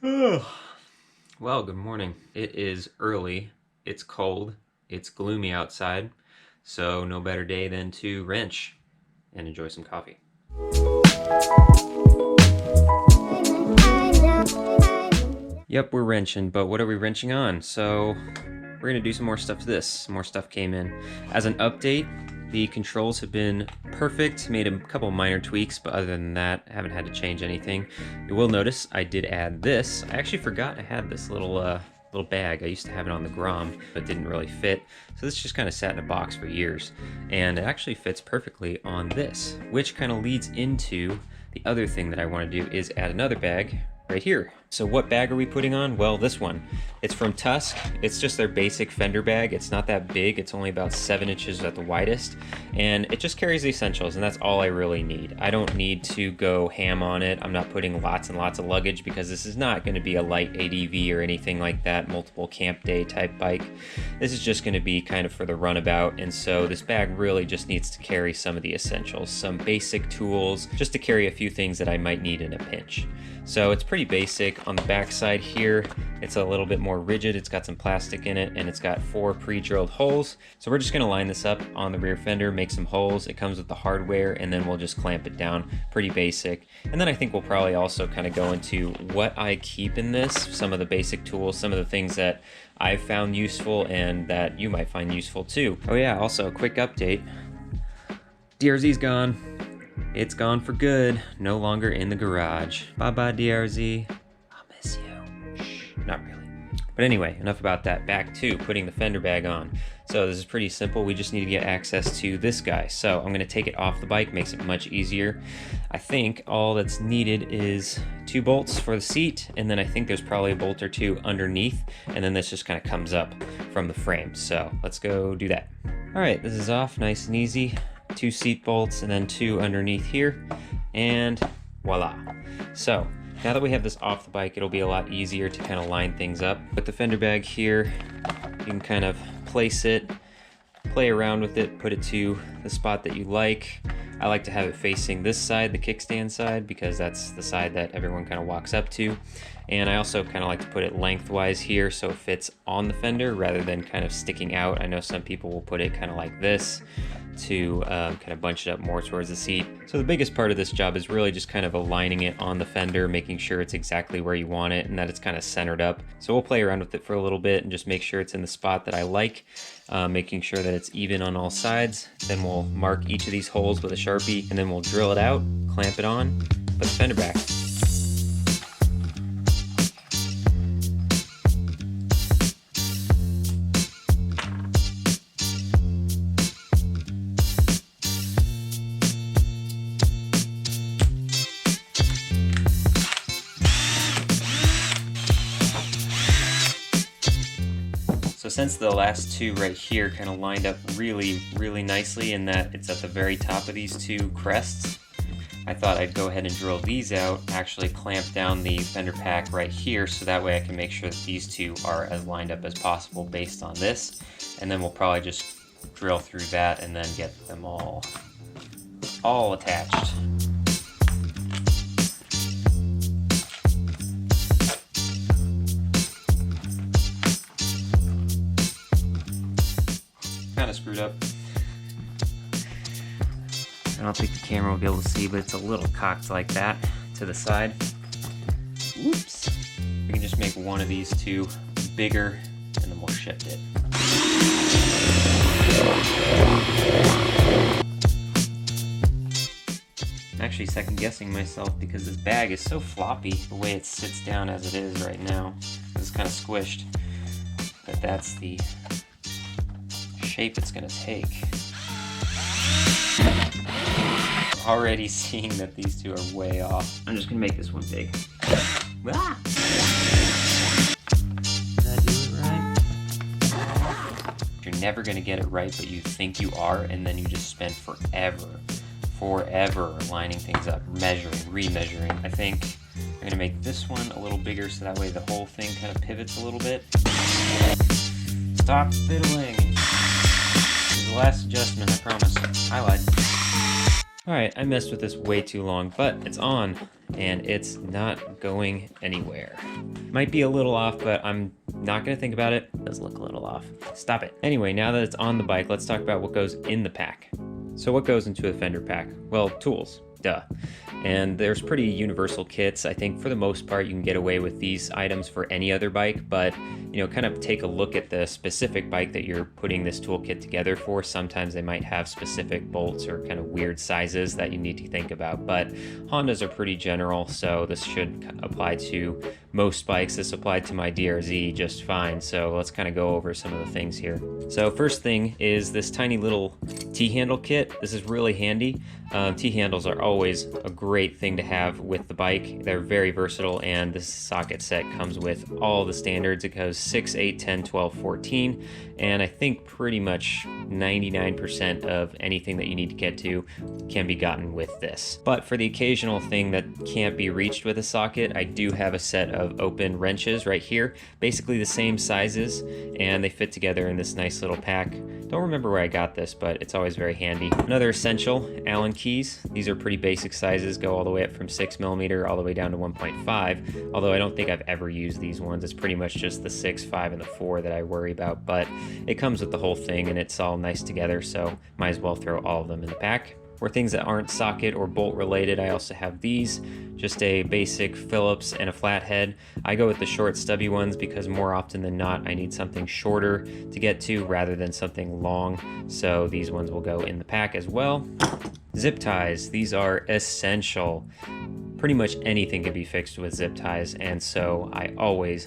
Well, good morning. It is early, it's cold, it's gloomy outside, so no better day than to wrench and enjoy some coffee. Yep, we're wrenching, but what are we wrenching on? So we're gonna do some more stuff to this. More stuff came in. As an update, the controls have been perfect, made a couple minor tweaks, but other than that, I haven't had to change anything. You will notice I did add this. I actually forgot I had this little bag. I used to have it on the Grom, but it didn't really fit. So this just kind of sat in a box for years. And it actually fits perfectly on this, which kind of leads into the other thing that I want to do is add another bag right here. So what bag are we putting on? Well, this one. It's from Tusk. It's just their basic Fender bag. It's not that big. It's only about 7 inches at the widest. And it just carries the essentials, and that's all I really need. I don't need to go ham on it. I'm not putting lots and lots of luggage because this is not going to be a light ADV or anything like that, multiple camp day type bike. This is just going to be kind of for the runabout, and so this bag really just needs to carry some of the essentials, some basic tools, just to carry a few things that I might need in a pinch. So it's pretty basic. On the back side here, it's a little bit more rigid. It's got some plastic in it, and it's got 4 pre-drilled holes. So we're just gonna line this up on the rear fender, make some holes. It comes with the hardware, and then we'll just clamp it down. Pretty basic. And then I think we'll probably also kind of go into what I keep in this, some of the basic tools, some of the things that I've found useful and that you might find useful too. Oh yeah, also a quick update. DRZ's gone. It's gone for good. No longer in the garage. Bye-bye, DRZ. I'll miss you. Shh, not really. But anyway, enough about that. Back to putting the fender bag on. So this is pretty simple. We just need to get access to this guy. So I'm going to take it off the bike. Makes it much easier. I think all that's needed is 2 bolts for the seat, and then I think there's probably a bolt or 2 underneath, and then this just kind of comes up from the frame. So let's go do that. All right, this is off nice and easy. 2 seat bolts and then 2 underneath here, and voila. So now that we have this off the bike, it'll be a lot easier to kind of line things up. With the fender bag here, you can kind of place it, play around with it, put it to the spot that you like. I like to have it facing this side, the kickstand side, because that's the side that everyone kind of walks up to. And I also kind of like to put it lengthwise here so it fits on the fender rather than kind of sticking out. I know some people will put it kind of like this to kind of bunch it up more towards the seat. So the biggest part of this job is really just kind of aligning it on the fender, making sure it's exactly where you want it and that it's kind of centered up. So we'll play around with it for a little bit and just make sure it's in the spot that I like, making sure that it's even on all sides. Then we'll mark each of these holes with a Sharpie, and then we'll drill it out, clamp it on, put the fender back. So since the last 2 right here kind of lined up really nicely in that it's at the very top of these 2 crests, I thought I'd go ahead and drill these out, actually clamp down the fender pack right here so that way I can make sure that these 2 are as lined up as possible based on this. And then we'll probably just drill through that and then get them all attached. Kind of screwed up. I don't think the camera will be able to see, but it's a little cocked like that to the side. Oops. We can just make one of these 2 bigger, and then we'll shift it. I'm actually second guessing myself because this bag is so floppy the way it sits down as it is right now. It's kind of squished, but that's the shape it's gonna take. Already seeing that these 2 are way off. I'm just gonna make this one big. Ah! Did I do it right? You're never gonna get it right, but you think you are, and then you just spend forever lining things up, measuring, remeasuring. I think I'm gonna make this one a little bigger so that way the whole thing kind of pivots a little bit. Stop fiddling. This is the last adjustment, I promise. I lied. All right, I messed with this way too long, but it's on and it's not going anywhere. Might be a little off, but I'm not gonna think about it. It does look a little off. Stop it. Anyway, now that it's on the bike, let's talk about what goes in the pack. So what goes into a Fender pack? Well, tools, duh. And there's pretty universal kits. I think for the most part, you can get away with these items for any other bike, but kind of take a look at the specific bike that you're putting this toolkit together for. Sometimes they might have specific bolts or kind of weird sizes that you need to think about, but Hondas are pretty general, so this should apply to most bikes. This applied to my DRZ just fine, so let's kind of go over some of the things here. So first thing is this tiny little T-handle kit. This is really handy. T-handles are always a great thing to have with the bike. They're very versatile, and this socket set comes with all the standards. It goes 6, 8, 10, 12, 14, and I think pretty much 99% of anything that you need to get to can be gotten with this. But for the occasional thing that can't be reached with a socket, I do have a set of open wrenches right here, basically the same sizes, and they fit together in this nice little pack. Don't remember where I got this, but it's always very handy. Another essential, Allen keys. These are pretty basic sizes, go all the way up from 6mm all the way down to 1.5, although I don't think I've ever used these ones. It's pretty much just the 6, 5, and the 4 that I worry about, but it comes with the whole thing and it's all nice together, so might as well throw all of them in the pack. For things that aren't socket or bolt related, I also have these, just a basic Phillips and a flathead. I go with the short stubby ones because more often than not I need something shorter to get to rather than something long, so these ones will go in the pack as well. Zip ties, these are essential. Pretty much anything can be fixed with zip ties, and so I always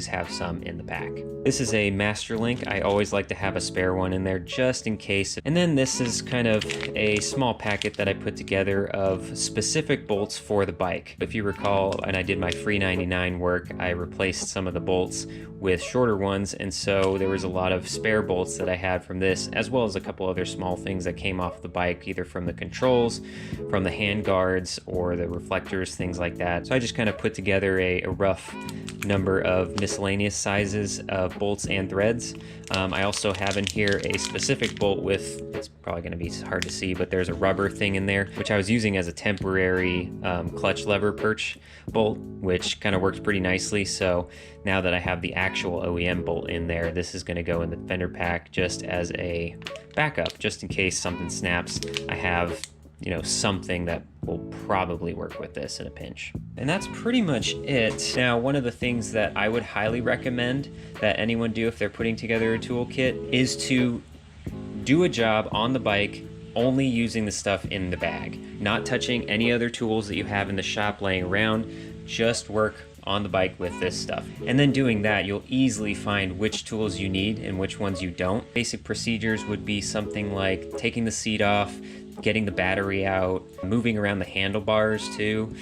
have some in the pack. This is a master link. I always like to have a spare one in there just in case. And then this is kind of a small packet that I put together of specific bolts for the bike. If you recall, and I did my free 99 work, I replaced some of the bolts with shorter ones, and so there was a lot of spare bolts that I had from this, as well as a couple other small things that came off the bike, either from the controls, from the hand guards, or the reflectors, things like that. So I just kind of put together a rough number of miscellaneous sizes of bolts and threads. I also have in here a specific bolt with, it's probably going to be hard to see, but there's a rubber thing in there, which I was using as a temporary clutch lever perch bolt, which kind of works pretty nicely. So now that I have the actual OEM bolt in there, this is going to go in the Fender pack just as a backup, just in case something snaps. I have something that will probably work with this in a pinch. And that's pretty much it. Now, one of the things that I would highly recommend that anyone do if they're putting together a toolkit is to do a job on the bike only using the stuff in the bag, not touching any other tools that you have in the shop laying around. Just work on the bike with this stuff. And then doing that, you'll easily find which tools you need and which ones you don't. Basic procedures would be something like taking the seat off, getting the battery out, moving around the handlebars too.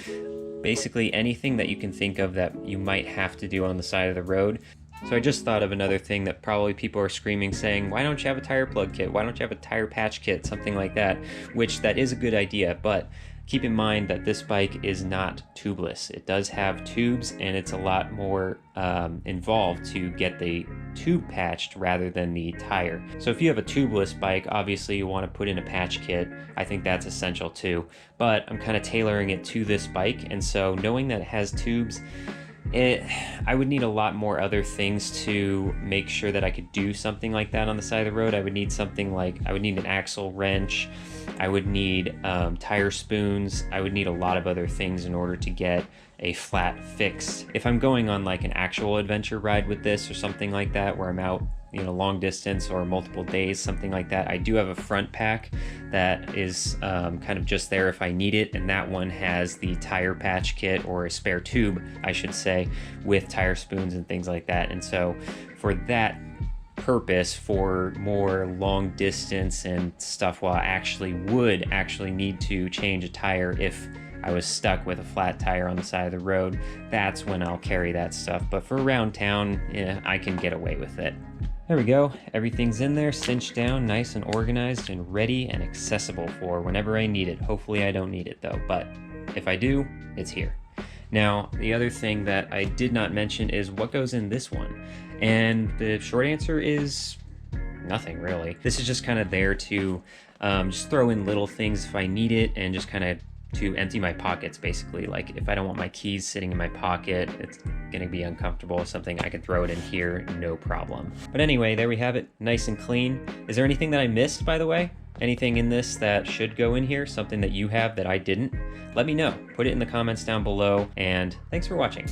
Basically anything that you can think of that you might have to do on the side of the road. So I just thought of another thing that probably people are screaming saying, why don't you have a tire plug kit? Why don't you have a tire patch kit? Something like that, which that is a good idea, but keep in mind that this bike is not tubeless. It does have tubes, and it's a lot more involved to get the tube patched rather than the tire. So if you have a tubeless bike, obviously you want to put in a patch kit. I think that's essential too, but I'm kind of tailoring it to this bike, and so knowing that it has tubes, I would need a lot more other things to make sure that I could do something like that on the side of the road. I would need something like, I would need an axle wrench, I would need tire spoons, I would need a lot of other things in order to get a flat fixed. If I'm going on like an actual adventure ride with this or something like that, where I'm out long distance or multiple days, something like that, I do have a front pack that is kind of just there if I need it, and that one has the tire patch kit, or a spare tube I should say, with tire spoons and things like that. And so for that purpose, for more long distance and stuff, while I would actually need to change a tire if I was stuck with a flat tire on the side of the road, that's when I'll carry that stuff. But for around town, I can get away with it. There we go. Everything's in there, cinched down, nice and organized, and ready and accessible for whenever I need it. Hopefully I don't need it though, but if I do, it's here. Now, the other thing that I did not mention is what goes in this one. And the short answer is nothing really. This is just kind of there to Just throw in little things if I need it, and just kind of to empty my pockets, basically. Like if I don't want my keys sitting in my pocket, it's gonna be uncomfortable, something I can throw it in here, no problem. But anyway, there we have it, nice and clean. Is there anything that I missed, by the way? Anything in this that should go in here? Something that you have that I didn't? Let me know. Put it in the comments down below, and thanks for watching.